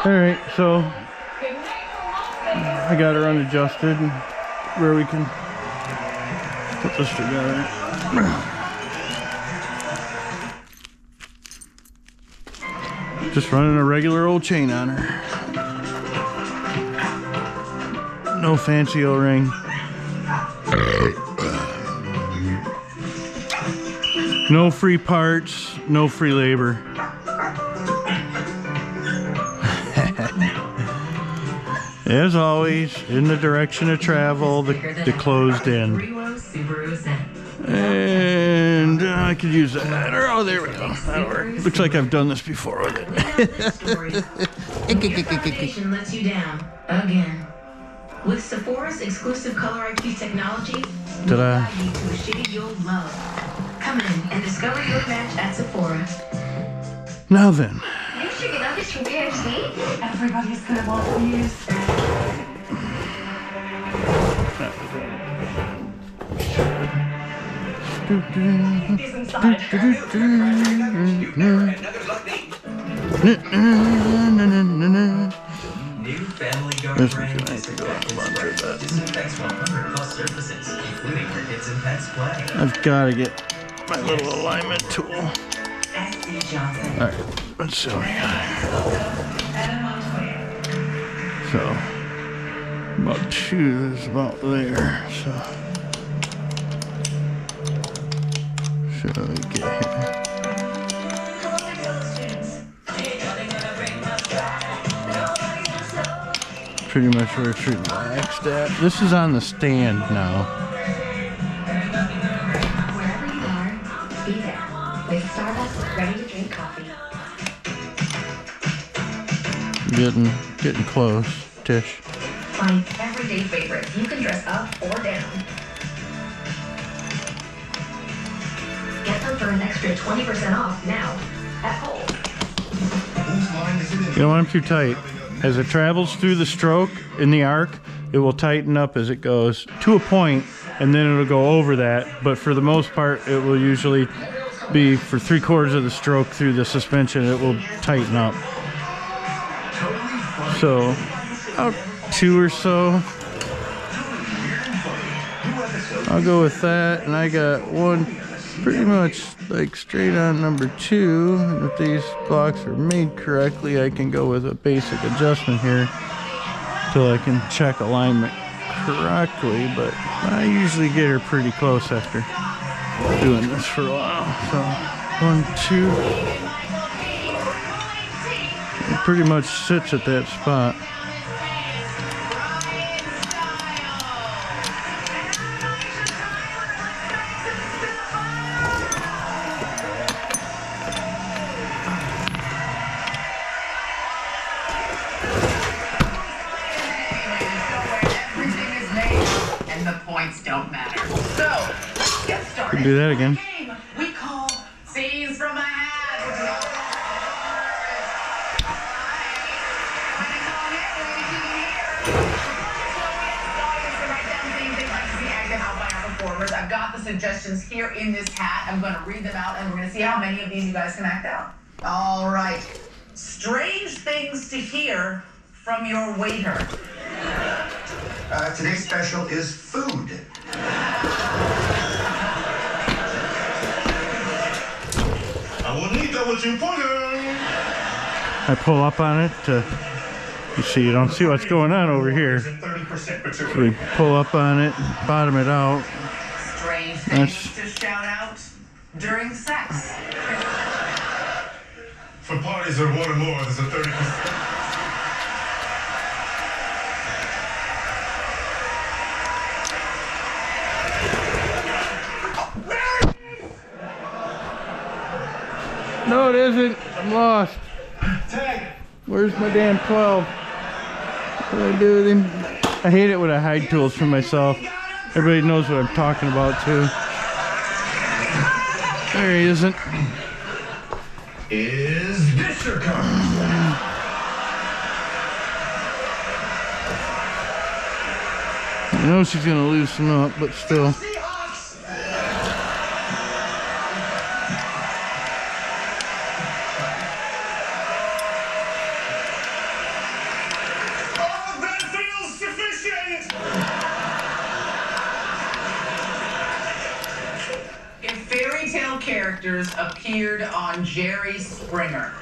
Alright, so I got her unadjusted where we can put this together. Just running a regular old chain on her. No fancy O-ring. No free parts, no free labor. As always, in the direction of travel, the closed end. And I could use that. Oh, there we go. That'll work. Looks like I've done this before with it. Lets you down again. With Sephora's exclusive Color IQ technology, we'll guide you to a shade you'll love. Come in and discover your match at Sephora. Now then. New chicken nuggets from KFC. Everybody's gonna want these. New Family Guard brand disinfects 100 plus surfaces, including for kids and pets play. I've got to get my little alignment tool. Alright, let's see what we got here. So, about 2 is about there. So, should we get here? Pretty much where it's relaxed at. This is on the stand now. Wherever you are, be there. With Starbucks ready to drink coffee. Getting close, Tish. Find everyday favorites you can dress up or down. Get them for an extra 20% off now at Kohl's. You don't want them too tight. As it travels through the stroke in the arc, it will tighten up as it goes to a point, and then it'll go over that. But for the most part, it will usually be for 3/4 of the stroke through the suspension. It will tighten up. So, about 2 or so. I'll go with that, and I got one pretty much like straight on number 2. If these blocks are made correctly, I can go with a basic adjustment here till I can check alignment correctly, but I usually get her pretty close after doing this for a while. So 1, 2, it pretty much sits at that spot. Don't matter. So, get started. Can do that again. We call Scenes from a Hat. I've got the suggestions here in this hat. I'm going to read them out, and we're going to see how many of these you guys can act out. All right. Strange things to hear from your waiter. Today's special is food. I will need that with you, pointer. I pull up on it to, you see, you don't see what's going on over here. So we pull up on it, bottom it out. Strange things to shout out during sex. For parties of 1 or more, there's a 30%. No, it isn't. I'm lost. Tag. Where's my damn 12? What do I do with him? I hate it when I hide tools from myself. Everybody knows what I'm talking about, too. There he isn't. Is this your car? I know she's gonna loosen up, but still. characters appeared on Jerry Springer.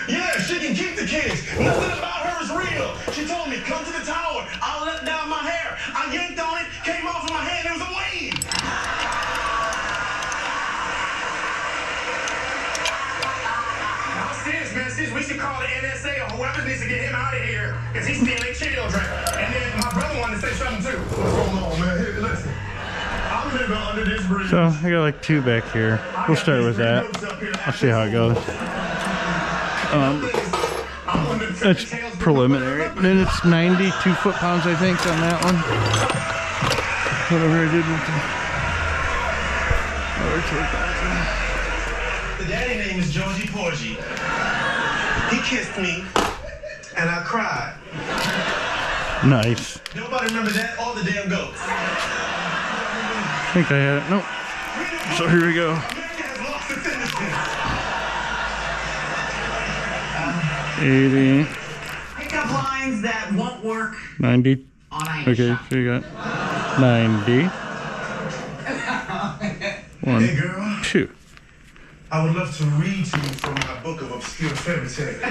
Yeah, she can keep the kids. Nothing about her is real. She told me, come to the tower. I'll let down my hair. I yanked on it, came off of my hand, it was a wave. I'm serious, man. Serious. We should call the NSA or whoever needs to get him out of here, because he's stealing children. And then my brother wanted to say something too. What's going on, man? Here, listen. I'm living under this bridge. So I got like 2 back here. We'll start with that. I'll see how it goes. That's preliminary. Then it's 92 foot-pounds, I think, on that one. Whatever I did with the The daddy name is Georgie Porgy. He kissed me, and I cried. nice. Nobody remember that or the damn goats. I think I had it. Nope. So here we go. America has lost its innocence. 80, Pickup lines that won't work 90. on Aisha. Okay, so you got 90. Hey, girl. 2. I would love to read to you from my book of obscure fairy tales.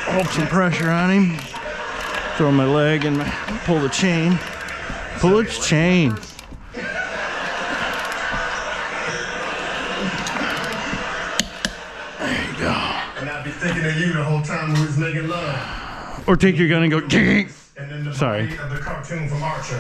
Hold some pressure on him. Throw my leg and pull the chain. Pull its chain. And I'd be thinking of you the whole time we was making love. Or take your gun and go. And then the Sorry. body of the cartoon from Archer.